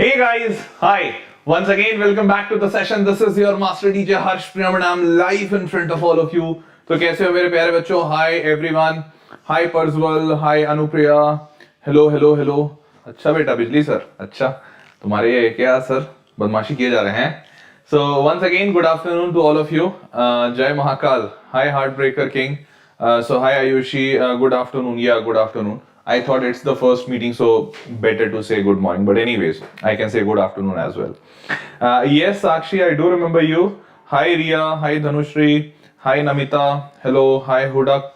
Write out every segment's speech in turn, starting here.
Hey guys, hi. Once again, welcome back to the session. This is your master teacher Harsh Priyamanam live in front of all of you. तो कैसे हो मेरे प्यारे बच्चों? Hi everyone. Hi Parswal. Hi Anupriya. Hello, hello, hello. अच्छा बेटा बिजली sir. अच्छा तुम्हारे ये क्या सर बदमाशी किए जा रहे हैं? So once again, good afternoon to all of you. Jai Mahakal. Hi Heartbreaker King. So hi Ayushi. Good afternoon. Yeah, good afternoon. I thought it's the first meeting, so better to say good morning. But anyways, I can say good afternoon as well. Yes, Sakshi, I do remember you. Hi Ria, hi Dhanushri, hi Namita, hello, hi Huda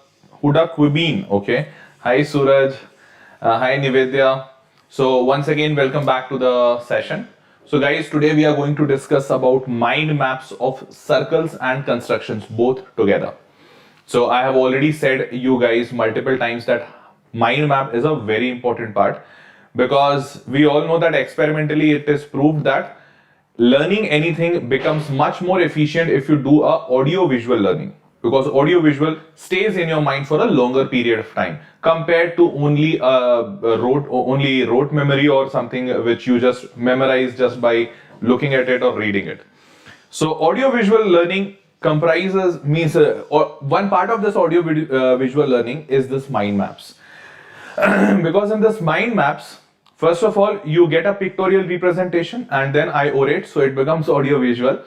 Quibin, okay. Hi Suraj, hi Nivedya. So once again, welcome back to the session. So guys, today we are going to discuss about mind maps of circles and constructions both together. So I have already said you guys multiple times that mind map is a very important part, because we all know that experimentally it is proved that learning anything becomes much more efficient if you do a audio visual learning, because audio visual stays in your mind for a longer period of time compared to only rote memory or something which you just memorize just by looking at it or reading it. So audio visual learning comprises one part of this audio visual learning is this mind maps. Because in this mind maps, first of all, you get a pictorial representation and then I orate, so it becomes audio visual,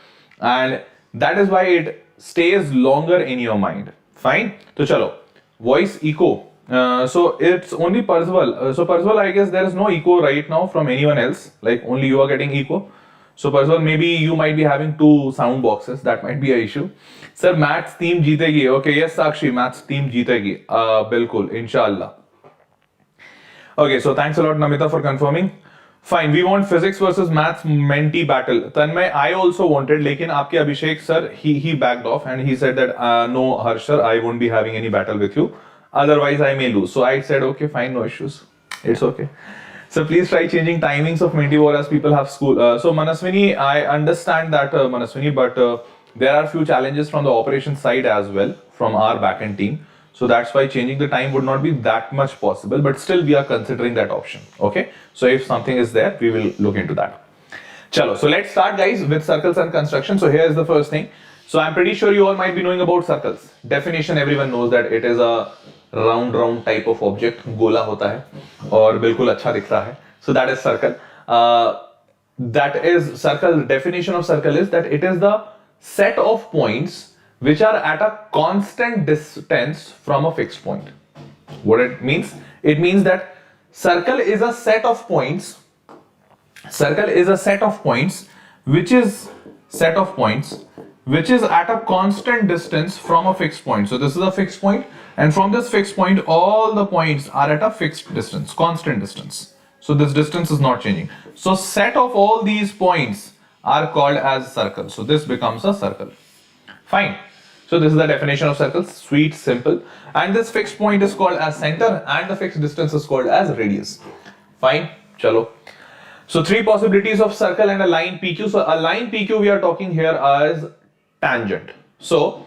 and that is why it stays longer in your mind. Fine. So chalo, voice echo. So it's only Parswal. So Parswal, I guess there is no echo right now from anyone else. Like only you are getting echo. So Parswal, maybe you might be having two sound boxes. That might be an issue. Sir, maths team jeetegi. Okay, yes, Sakshi, maths team jeetegi. Bilkul, inshallah. Okay, so thanks a lot, Namita, for confirming. Fine, we want physics versus maths mentee battle. Tanmay, I also wanted, lekin aapke Abhishek sir, he backed off and he said that no, Harsh sir, I won't be having any battle with you. Otherwise, I may lose. So I said, okay, fine, no issues. It's okay. So please try changing timings of mentee war as people have school. So Manaswini, I understand that Manaswini, but there are few challenges from the operations side as well from our backend team. So that's why changing the time would not be that much possible, but still we are considering that option. Okay. So if something is there, we will look into that. Chalo. So let's start guys with circles and construction. So here is the first thing. So I'm pretty sure you all might be knowing about circles. Definition, everyone knows that it is a round type of object. Gola hota hai aur bilkul acha dikhta hai. So that is circle. That is circle. Definition of circle is that it is the set of points which are at a constant distance from a fixed point. What it means? It means that circle is a set of points. Circle is a set of points which is at a constant distance from a fixed point. So this is a fixed point, and from this fixed point all the points are at a fixed distance, constant distance. So this distance is not changing. So set of all these points are called as circles. So this becomes a circle. Fine. So this is the definition of circles. Sweet, simple. And this fixed point is called as center and the fixed distance is called as radius. Fine. Chalo. So three possibilities of circle and a line PQ. So a line PQ we are talking here as tangent. So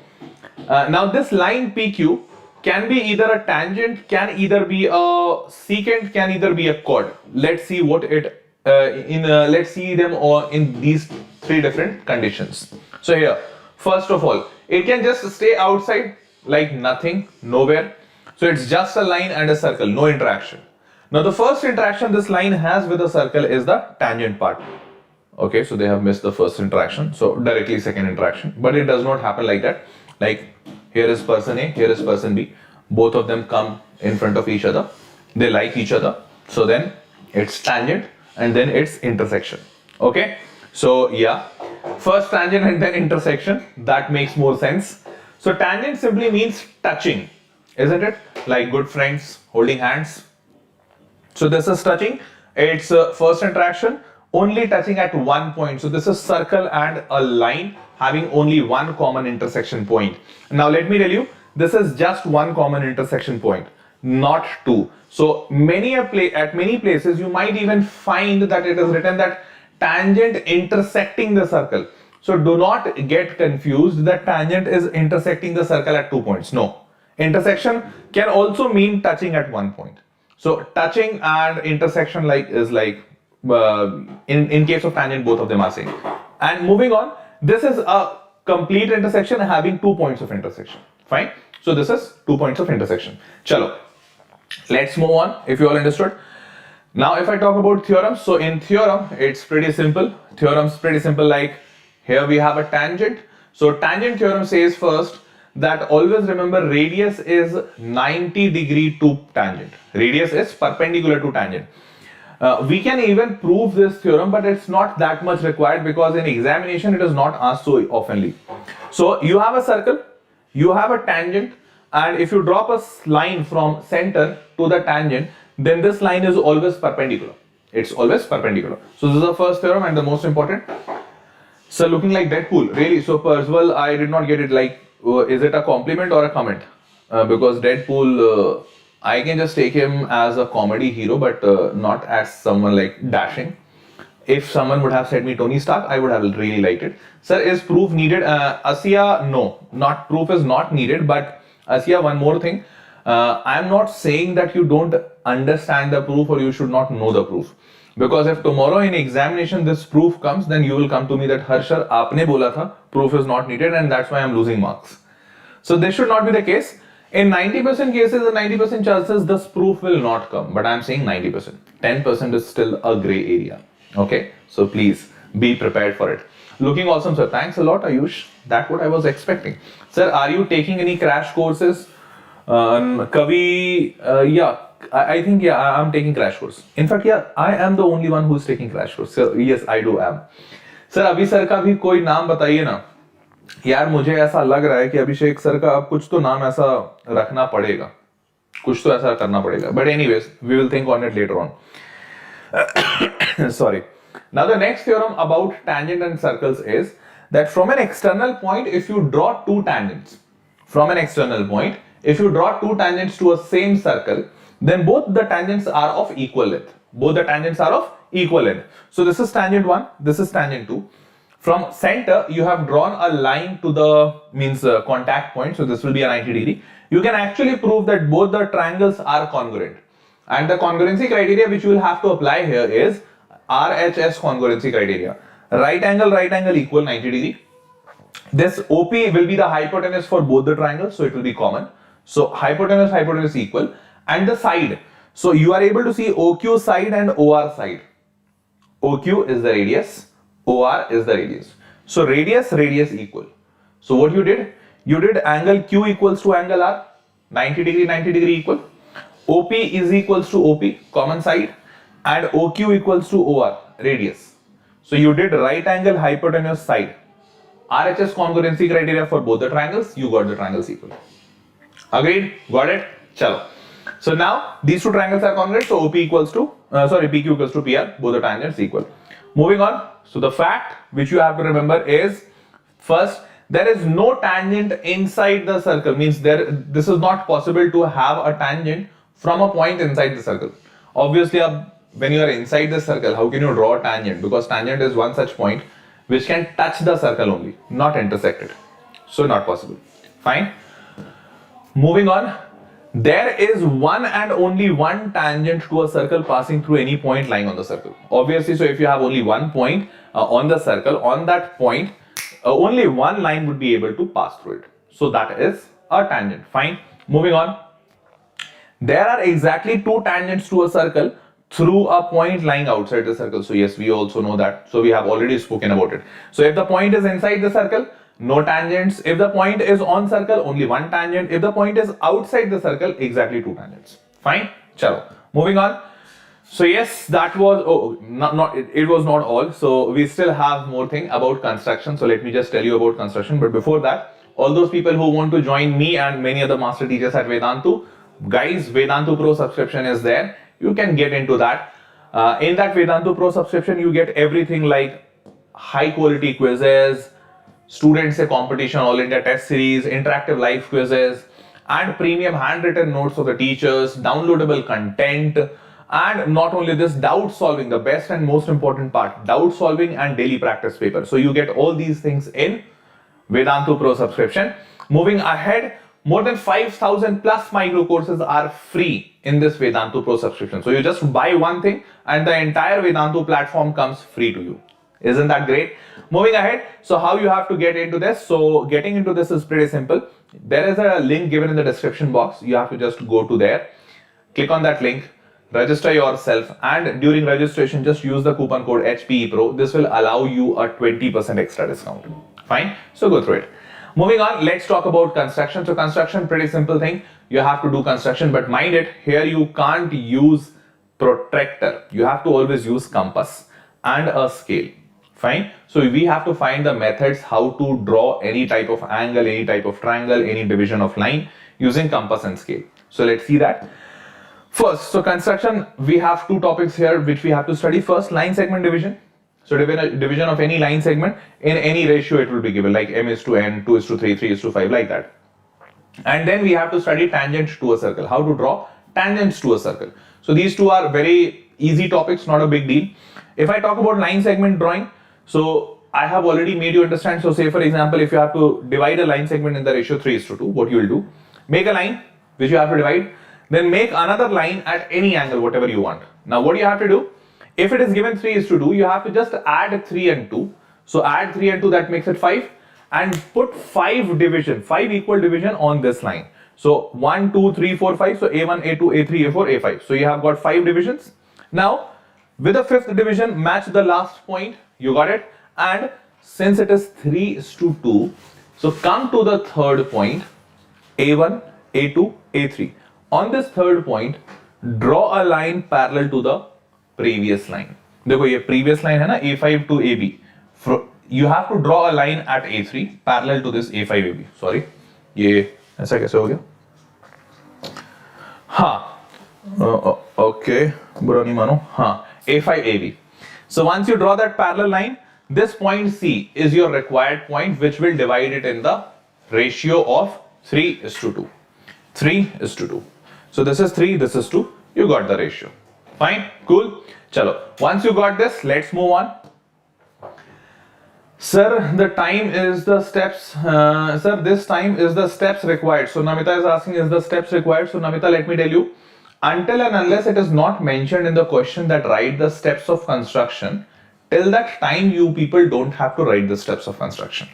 now this line PQ can be either a tangent, can either be a secant, can either be a chord. Let's see what it let's see them all in these three different conditions. So here, first of all, it can just stay outside like nothing, nowhere. So it's just a line and a circle, no interaction. Now the first interaction this line has with a circle is the tangent part. Okay, so they have missed the first interaction. So directly second interaction, but it does not happen like that. Like here is person A, here is person B. Both of them come in front of each other. They like each other. So then it's tangent and then it's intersection. Okay, so yeah. First tangent and then intersection, that makes more sense. So tangent simply means touching, isn't it? Like good friends holding hands. So this is touching. It's first interaction, only touching at one point. So this is circle and a line having only one common intersection point. Now let me tell you, this is just one common intersection point, not two. So at many places you might even find that it is written that tangent intersecting the circle. So do not get confused that tangent is intersecting the circle at 2 points. No. Intersection can also mean touching at one point. So touching and intersection is like in case of tangent, both of them are same. And moving on, this is a complete intersection having 2 points of intersection. Fine. So this is 2 points of intersection. Chalo. Let's move on, if you all understood. Now, if I talk about theorems, so in theorem, it's pretty simple. Theorem's pretty simple, like here we have a tangent. So tangent theorem says first that always remember radius is 90 degree to tangent. Radius is perpendicular to tangent. We can even prove this theorem, but it's not that much required because in examination it is not asked so oftenly. So you have a circle, you have a tangent, and if you drop a line from center to the tangent, then this line is always perpendicular. It's always perpendicular. So this is the first theorem and the most important. So looking like Deadpool, really. So Percival, I did not get it. Like, is it a compliment or a comment? Because Deadpool, I can just take him as a comedy hero, but not as someone like dashing. If someone would have said me Tony Stark, I would have really liked it. Sir, is proof needed? Asiya, no, not proof is not needed. But Asiya, one more thing. I am not saying that you don't understand the proof or you should not know the proof. Because if tomorrow in examination this proof comes, then you will come to me that Harshar, aapne bola tha, proof is not needed, and that's why I am losing marks. So this should not be the case. In 90% cases and 90% chances, this proof will not come. But I am saying 90%. 10% is still a gray area. Okay, so please be prepared for it. Looking awesome, sir. Thanks a lot, Ayush. That's what I was expecting. Sir, are you taking any crash courses? Kavi, yeah, I think, yeah, I'm taking crash course. In fact, yeah, I am the only one who's taking crash course. So, yes, I do am. Sir, अभी sir का भी कोई नाम बताइए ना. यार मुझे ऐसा लग रहा है कि अभिषेक सर का अब कुछ तो नाम ऐसा रखना पड़ेगा. कुछ तो ऐसा करना पड़ेगा. But anyways, we will think on it later on. Sorry. Now the next theorem about tangent and circles is that from an external point, if you draw two tangents, from an external point, if you draw two tangents to a same circle, then both the tangents are of equal length. Both the tangents are of equal length. So this is tangent 1, this is tangent 2. From center, you have drawn a line to the contact point. So this will be a 90 degree. You can actually prove that both the triangles are congruent. And the congruency criteria which you will have to apply here is RHS congruency criteria. Right angle equal 90 degree. This OP will be the hypotenuse for both the triangles, so it will be common. So hypotenuse equal, and the side. So you are able to see OQ side and OR side. OQ is the radius, OR is the radius. So radius equal. So what you did angle Q equals to angle R, 90 degree equal. OP is equals to OP, common side, and OQ equals to OR, radius. So you did right angle hypotenuse side. RHS congruency criteria for both the triangles, you got the triangles equal. Agreed? Got it? Chalo. So now these two triangles are congruent, so OP equals to, PQ equals to PR, both the tangents equal. Moving on, so the fact which you have to remember is, first, there is no tangent inside the circle, means this is not possible to have a tangent from a point inside the circle. Obviously, when you are inside the circle, how can you draw a tangent? Because tangent is one such point which can touch the circle only, not intersect it. So not possible. Fine. Moving on, there is one and only one tangent to a circle passing through any point lying on the circle. Obviously, so if you have only one point on the circle, on that point, only one line would be able to pass through it. So that is a tangent. Fine. Moving on, there are exactly two tangents to a circle through a point lying outside the circle. So yes, we also know that. So we have already spoken about it. So if the point is inside the circle, no tangents. If the point is on circle, only one tangent. If the point is outside the circle, exactly two tangents. Fine. Chalo. Moving on. So yes, that was, it was not all. So we still have more thing about construction. So let me just tell you about construction. But before that, all those people who want to join me and many other master teachers at Vedantu, guys, Vedantu Pro subscription is there. You can get into that. In that Vedantu Pro subscription, you get everything like high quality quizzes, students say competition, all India test series, interactive live quizzes, and premium handwritten notes of the teachers, downloadable content, and not only this, doubt solving, the best and most important part, doubt solving and daily practice paper. So you get all these things in Vedantu Pro subscription. Moving ahead, more than 5,000 plus micro courses are free in this Vedantu Pro subscription. So you just buy one thing and the entire Vedantu platform comes free to you. Isn't that great? Moving ahead, so how you have to get into this? So getting into this is pretty simple. There is a link given in the description box. You have to just go to there, click on that link, register yourself, and during registration just use the coupon code HPEPRO. This will allow you a 20% extra discount. Fine, so go through it. Moving on, let's talk about construction. So construction, pretty simple thing. You have to do construction, but mind it, here you can't use protractor. You have to always use compass and a scale. Fine. So we have to find the methods how to draw any type of angle, any type of triangle, any division of line using compass and scale. So let's see that. First, so construction, we have two topics here which we have to study. First, line segment division. So division of any line segment in any ratio it will be given, like m is to n, 2 is to 3, 3 is to 5, like that. And then we have to study tangent to a circle, how to draw tangents to a circle. So these two are very easy topics, not a big deal. If I talk about line segment drawing, so I have already made you understand. So say for example, if you have to divide a line segment in the ratio 3 is to 2, what you will do? Make a line which you have to divide, then make another line at any angle, whatever you want. Now what you have to do? If it is given 3 is to 2, you have to just add 3 and 2. So add 3 and 2, that makes it 5, and put 5 equal division on this line. So 1, 2, 3, 4, 5. So A1, A2, A3, A4, A5. So you have got 5 divisions. Now with the 5th division, match the last point. You got it? And since it is 3 is to 2, so come to the third point, A1, A2, A3. On this third point, draw a line parallel to the previous line. देखो ये previous line है ना, A5 to AB. You have to draw a line at A3 parallel to this A5 AB. Sorry, ये ऐसा कैसे हो गया? हाँ, okay, बुरा नहीं मानो. हाँ, A5 AB. So once you draw that parallel line, this point C is your required point, which will divide it in the ratio of 3 is to 2. 3 is to 2. So this is 3, this is 2. You got the ratio. Fine, cool. Chalo. Once you got this, let's move on. Sir, the time is the steps. Sir, this time is the steps required. So Namita is asking, is the steps required? So Namita, let me tell you, until and unless it is not mentioned in the question that write the steps of construction, till that time you people don't have to write the steps of construction.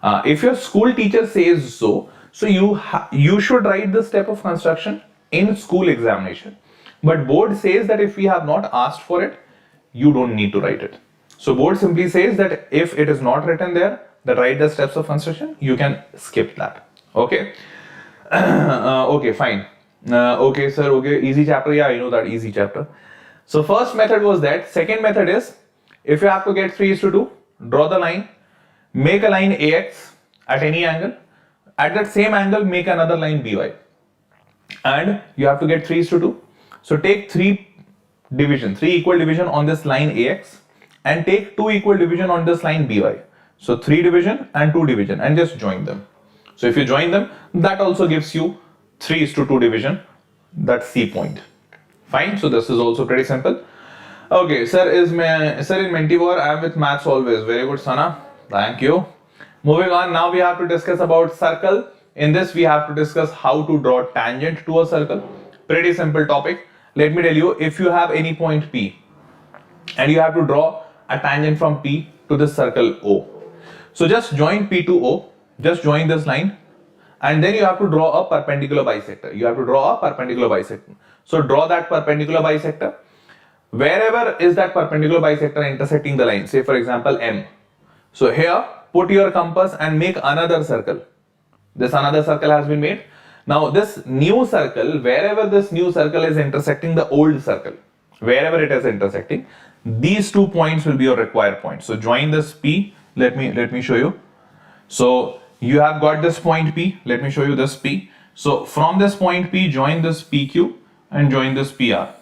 If your school teacher says so you should write the step of construction in school examination. But board says that if we have not asked for it, you don't need to write it. So board simply says that if it is not written there, that write the steps of construction, you can skip that. Okay. Okay, fine. Okay, sir. Okay, easy chapter. Yeah, I know that easy chapter. So first method was that. Second method is, if you have to get 3 is to 2, draw the line, make a line AX at any angle. At that same angle, make another line BY. And you have to get 3 is to 2. So take 3 equal division on this line AX and take 2 equal division on this line BY. So 3 division and 2 division and just join them. So if you join them, that also gives you 3 is to 2 division, that's C point. Fine, so this is also pretty simple. Okay, sir in Mentivar, I am with maths always. Very good, Sana. Thank you. Moving on, now we have to discuss about circle. In this, we have to discuss how to draw tangent to a circle. Pretty simple topic. Let me tell you, if you have any point P and you have to draw a tangent from P to this circle O. So just join P to O, just join this line, and then you have to draw a perpendicular bisector. You have to draw a perpendicular bisector. So draw that perpendicular bisector. Wherever is that perpendicular bisector intersecting the line, say for example M. So here, put your compass and make another circle. This another circle has been made. Now this new circle, wherever this new circle is intersecting the old circle, wherever it is intersecting, these 2 points will be your required points. So join this P. Let me show you. So you have got this point P. Let me show you this P. So from this point P, join this PQ and join this PR.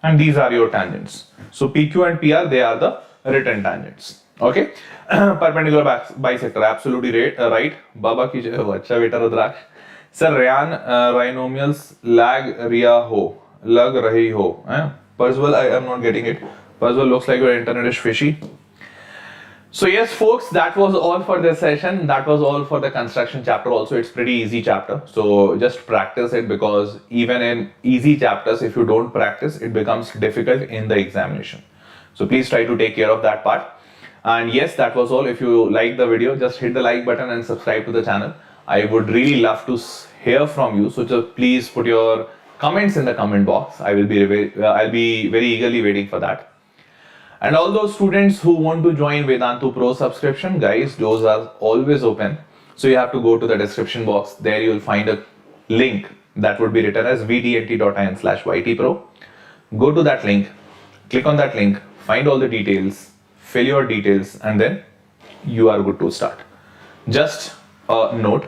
And these are your tangents. So PQ and PR, they are the written tangents. Okay. Perpendicular bisector, absolutely right. Baba ki jai ho, acha beta Rudraksh. Sir, rhinomials lag rahi ho. Percival, I am not getting it. Percival, looks like your internet is fishy. So yes, folks, that was all for this session. That was all for the construction chapter. Also, it's pretty easy chapter. So just practice it, because even in easy chapters, if you don't practice, it becomes difficult in the examination. So please try to take care of that part. And yes, that was all. If you like the video, just hit the like button and subscribe to the channel. I would really love to hear from you. So just please put your comments in the comment box. I'll be very eagerly waiting for that. And all those students who want to join Vedantu Pro subscription, guys, those are always open. So you have to go to the description box. There you will find a link that would be written as vdnt.in/ytpro. Go to that link, click on that link, find all the details, fill your details, and then you are good to start. Just a note,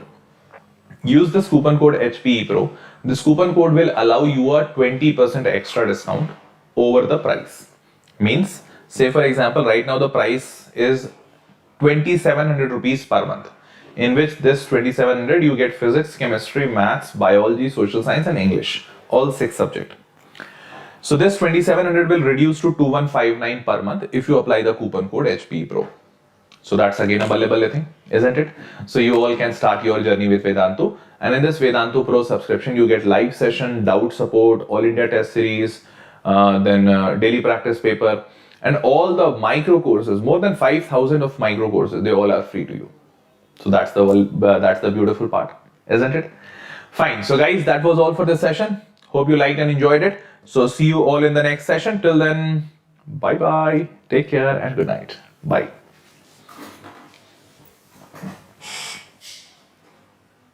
use this coupon code HPEPRO. This coupon code will allow you a 20% extra discount over the price. Means, say for example, right now the price is 2,700 rupees per month, in which this 2,700 you get physics, chemistry, maths, biology, social science and English, all 6 subjects. So this 2,700 will reduce to 2,159 per month if you apply the coupon code HPEPRO. So that's again a ballable thing, isn't it? So you all can start your journey with Vedantu. And in this Vedantu Pro subscription, you get live session, doubt support, all India test series, then daily practice paper, and all the micro courses, more than 5,000 of micro courses, they all are free to you. So that's the beautiful part, isn't it? Fine. So guys, that was all for this session. Hope you liked and enjoyed it. So see you all in the next session. Till then, bye bye. Take care and good night. Bye.